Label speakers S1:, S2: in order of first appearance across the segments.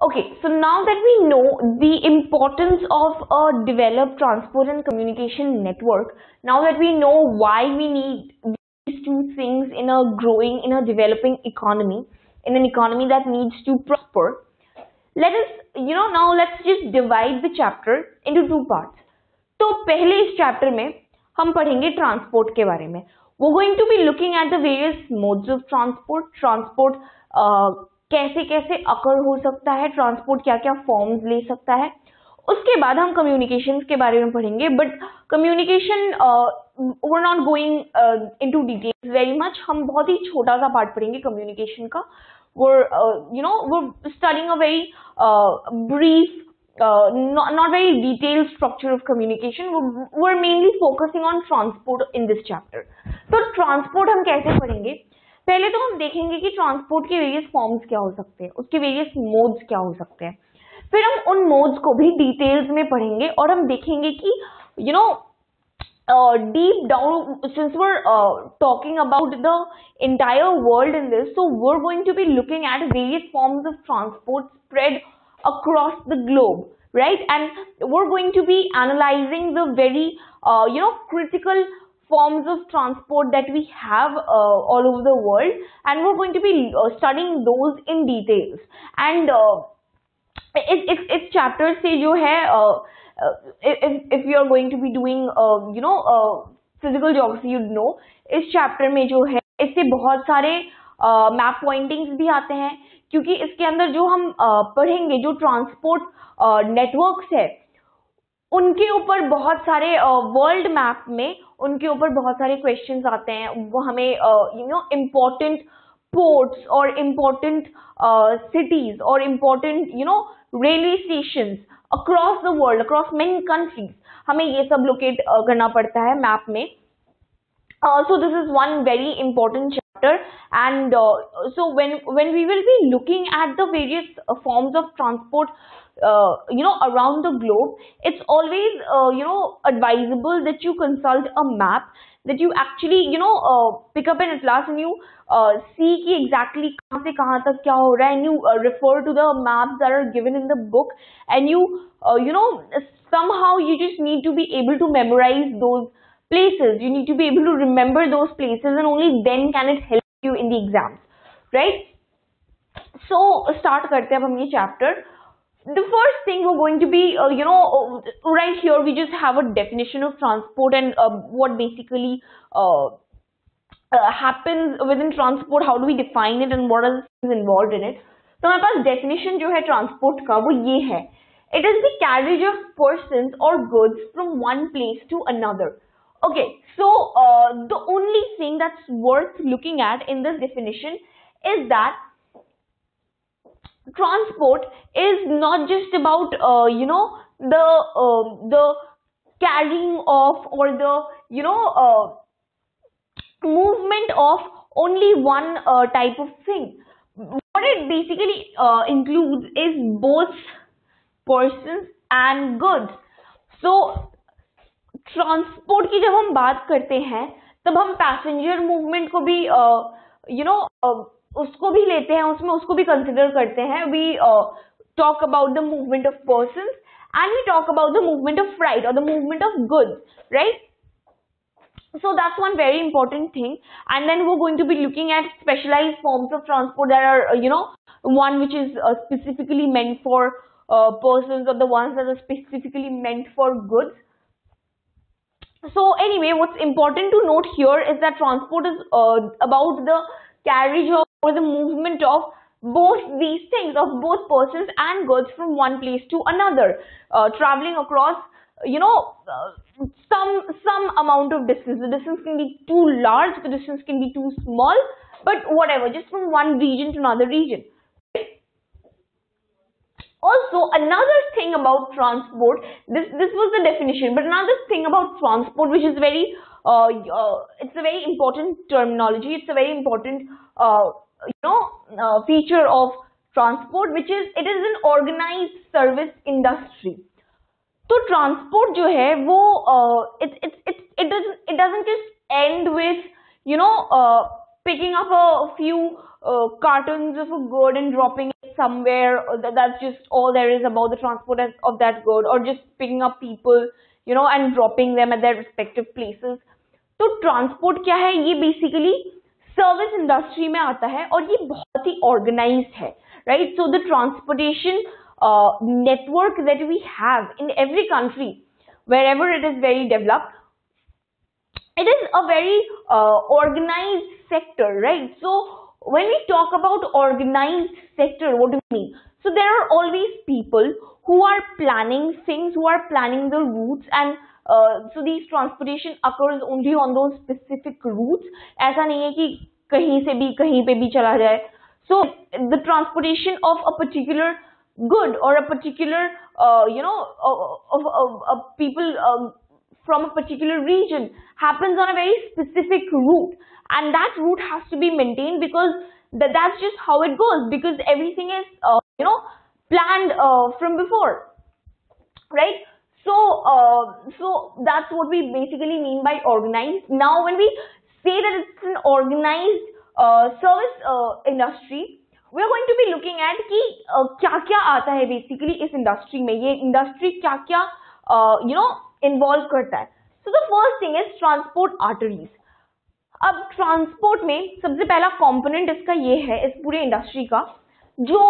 S1: Okay, so now that we know the importance of a developed transport and communication network, now that we know why we need these two things in a developing economy, in an economy that needs to prosper, let us, now let's just divide the chapter into two parts. तो पहले इस chapter में हम पढ़ेंगे transport के बारे में. We're going to be looking at the various modes of transport कैसे कैसे अकर हो सकता है, ट्रांसपोर्ट क्या क्या फॉर्म्स ले सकता है. उसके बाद हम कम्युनिकेशंस के बारे में पढ़ेंगे, but communication we're not going into details very much. हम बहुत ही छोटा सा पार्ट पढ़ेंगे कम्युनिकेशन का. We're studying a very brief, not very detailed structure of communication. We're mainly focusing on transport in this chapter. तो ट्रांसपोर्ट हम कैसे पढ़ेंगे? पहले तो हम देखेंगे कि ट्रांसपोर्ट के वेरियस फॉर्म्स क्या हो सकते हैं, उसके वेरियस मोड्स क्या हो सकते हैं. फिर हम उन मोड्स को भी डिटेल्स में पढ़ेंगे और हम देखेंगे कि deep down, since we're talking about the entire world in this, so we're going to be looking at various forms of transport spread across the globe, right? And we're going to be analyzing the very critical forms of transport that we have all over the world, and we're going to be studying those in details. And इस chapter से जो है if you are going to be doing physical geography, you'd know इस chapter में जो है इससे बहुत सारे map pointings भी आते हैं, क्योंकि इसके अंदर जो हम पढ़ेंगे जो ट्रांसपोर्ट नेटवर्क्स है उनके ऊपर बहुत सारे वर्ल्ड मैप में उनके ऊपर बहुत सारे क्वेश्चंस आते हैं. वो हमें इम्पोर्टेंट पोर्ट्स और इम्पोर्टेंट सिटीज और important railway stations across the world, across many countries, हमें ये सब लोकेट करना पड़ता है मैप में. So this is one very important chapter, and so when we will be looking at the various forms of transport around the globe, it's always advisable that you consult a map, that you actually pick up an atlas and you see कि exactly कहाँ से कहाँ तक क्या हो रहा है, and you refer to the maps that are given in the book, and you somehow you just need to be able to memorize those places. You need to be able to remember those places, and only then can it help you in the exams, right? So start करते हैं अब हम ये chapter. The first thing we're going to be right here we just have a definition of transport and what basically happens within transport, how do we define it and what are the things involved in it. तो हमारे पास definition जो है transport का वो ये है: it is the carriage of persons or goods from one place to another. Okay, so the only thing that's worth looking at in this definition is that transport is not just about the carrying of or the movement of only one type of thing. What it basically includes is both persons and goods. So transport की जब हम बात करते हैं तब हम passenger movement को भी उसको भी लेते हैं, उसमें उसको भी कंसिडर करते हैं. We talk about the movement of persons and we talk about the movement of freight और the movement of goods, right? So that's one very important thing. And then we're going to be looking at specialized forms of transport that are one which is specifically meant for persons, or the ones that are specifically meant for goods. So anyway, what's important to note here is that transport is about the carriage of or the movement of both these things, of both persons and goods from one place to another, traveling across some amount of distance. The distance can be too large, the distance can be too small, but whatever, just from one region to another region. Also, another thing about transport, this was the definition, but another thing about transport which is very it's a very important terminology, it's a very important feature of transport, which is it is an organized service industry. तो transport जो है वो it doesn't just end with picking up a few cartons of a good and dropping it somewhere, that's just all there is about the transport of that good, or just picking up people, and dropping them at their respective places. तो transport क्या है, ये basically service industry में आता है और ये बहुत ही ऑर्गेनाइज्ड है, right. So the transportation network that we have in every country, wherever it is very developed, it is a very organized sector, right? So when we talk about organized sector, what do we mean? So there are always people who are planning things, who are planning the routes, and so these transportation occurs only on those specific routes. ऐसा नहीं है कि कहीं से भी कहीं पे भी चला जाए. So the transportation of a particular good or a particular of people from a particular region happens on a very specific route, and that route has to be maintained, because that's just how it goes, because everything is planned from before, right? So that's what we basically mean by organized. Now when we say that it's an organized service industry, we are going to be looking at कि क्या क्या आता है basically इस industry में, ये industry क्या क्या involve करता है. So the first thing is transport arteries. अब transport में सबसे पहला component इसका ये है, इस पूरे industry का, जो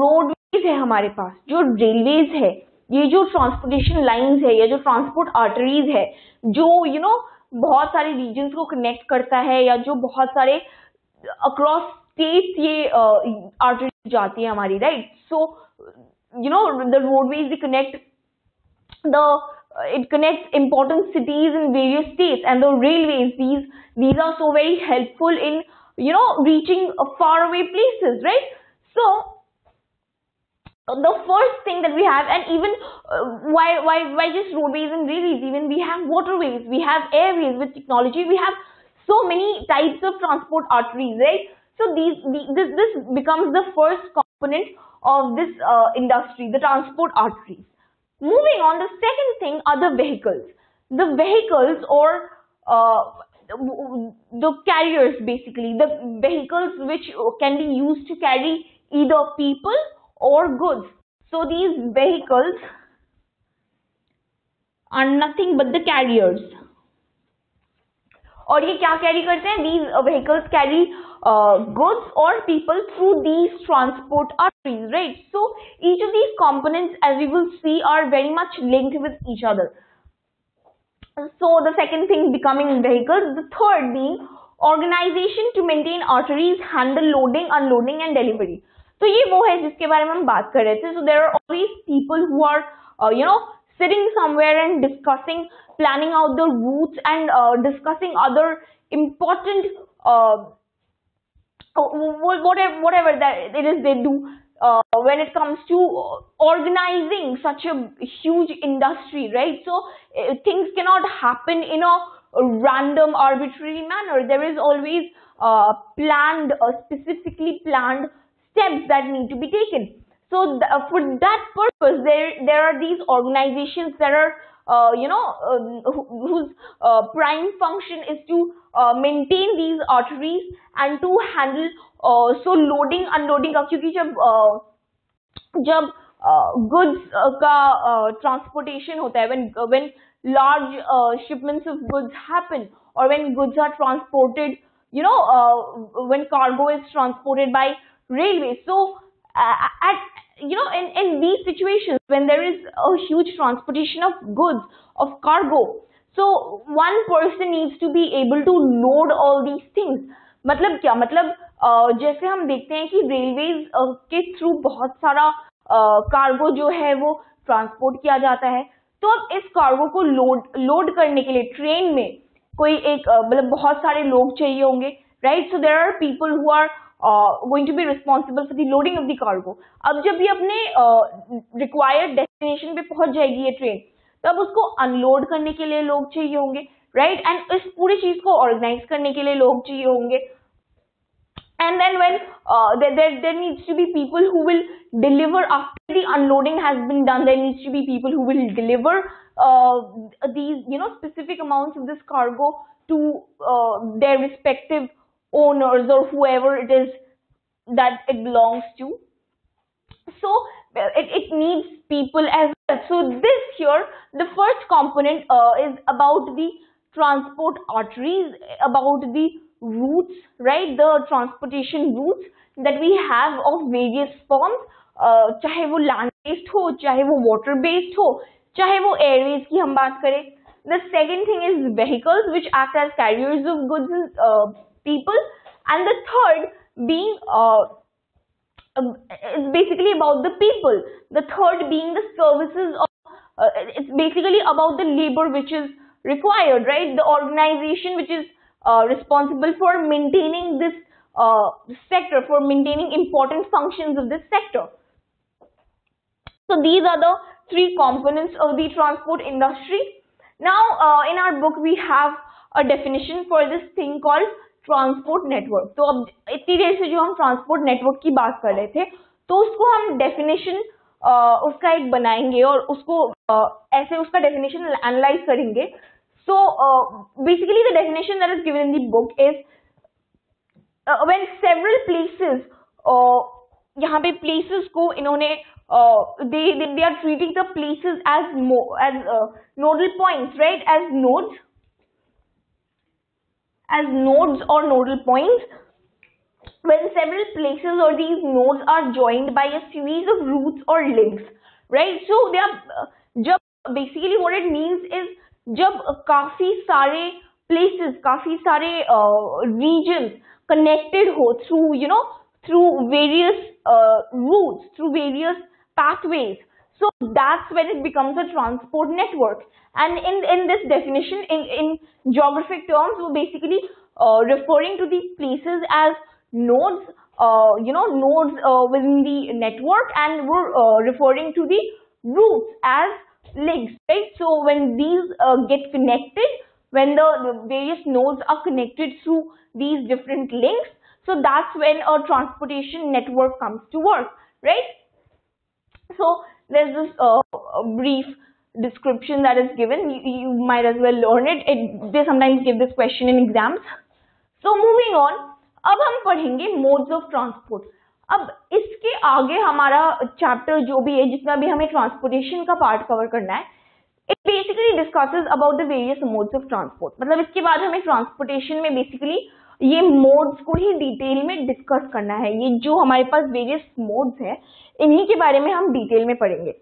S1: roadways है हमारे पास, जो railways है, ये जो transportation lines है, या जो transport arteries है, जो बहुत सारे regions को connect करता है, या जो बहुत सारे across states ये arteries जाती है हमारी, right? So the roadways, they connect it connects important cities in various states, and the railways, these are so very helpful in reaching faraway places, right? So the first thing that we have, and even why just roadways and railways, even we have waterways, we have airways. With technology we have so many types of transport arteries, right? So this becomes the first component of this industry, the transport arteries. Moving on, the second thing are the vehicles. The vehicles, or the carriers, basically, the vehicles which can be used to carry either people or goods. So these vehicles are nothing but the carriers. और ये क्या carry करते हैं? These vehicles carry goods or people through these transport arteries, right? So each of these components, as we will see, are very much linked with each other. So the second thing becoming vehicles, the third being organization to maintain arteries, handle loading, unloading and delivery. तो ये वो है जिसके बारे में हम बात कर रहे थे. So there are always people who are sitting somewhere and discussing, planning out the routes, and discussing other important whatever that it is they do when it comes to organizing such a huge industry, right? So things cannot happen in a random, arbitrary manner. There is always planned, specifically planned steps that need to be taken. So for that purpose, there are these organizations that are whose prime function is to maintain these arteries and to handle so loading, unloading का, क्योंकि जब goods का transportation होता है, when large shipments of goods happen, or when goods are transported, when cargo is transported by railways. So in these situations, when there is a huge transportation of goods, of cargo, so one person needs to be able to load all these things. मतलब क्या, मतलब जैसे हम देखते हैं कि railways के through बहुत सारा कार्गो जो है वो ट्रांसपोर्ट किया जाता है, तो अब इस कार्गो को लोड करने के लिए ट्रेन में कोई एक मतलब बहुत सारे लोग चाहिए होंगे, right? So there are people who are going to be responsible for the loading of the cargo. अब जब ये अपने required destination पे पहुंच जाएगी ये ट्रेन, तब उसको अनलोड करने के लिए लोग चाहिए होंगे, राइट? एंड इस पूरी चीज को ऑर्गेनाइज करने के लिए लोग चाहिए होंगे. And then when there needs to be people who will deliver after the unloading has been done. There needs to be people who will deliver these specific amounts of this cargo to their respective owners or whoever it is that it belongs to. So it needs people as well. So this here, the first component is about the transport arteries, about the routes, right? The transportation routes that we have of various forms, चाहे वो land based हो, चाहे वो water based हो, चाहे वो airways की हम बात करें. The second thing is vehicles which act as carriers of goods and people, and the third being it's basically about the people. The third being the services of, it's basically about the labor which is required, right? The organization which is responsible for maintaining this sector, for maintaining important functions of this sector. So these are the three components of the transport industry. Now, in our book, we have a definition for this thing called transport network. तो अब इतनी देर से जो हम transport network की बात कर रहे थे, तो उसको हम डेफिनेशन उसका एक बनाएंगे और उसको ऐसे उसका डेफिनेशन एनालाइज करेंगे. So basically the definition that is given in the book is when several places, यहाँ पे प्लेसेस को इन्होंने they are treating the places as nodal points, right? As nodes or nodal points. When several places or these nodes are joined by a series of routes or links, right? So they are जब basically what it means is जब काफी सारे places, काफी सारे regions connected हो through various routes, through various pathways. So that's when it becomes a transport network. And in this definition, in geographic terms, we're basically referring to these places as nodes, nodes within the network, and we're referring to the routes as links, right? So when these get connected, when the various nodes are connected through these different links, so that's when a transportation network comes to work, right? So there's this brief description that is given. You might as well learn it. They sometimes give this question in exams. So moving on, अब हम पढ़ेंगे modes of transport. अब इसके आगे हमारा chapter जो भी है, जितना भी हमें ट्रांसपोर्टेशन का पार्ट कवर करना है, it basically discusses about the various modes of transport. मतलब इसके बाद हमें ट्रांसपोर्टेशन में बेसिकली ये मोड्स को ही डिटेल में डिस्कस करना है. ये जो हमारे पास वेरियस मोड्स हैं, इन्हीं के बारे में हम डिटेल में पढ़ेंगे.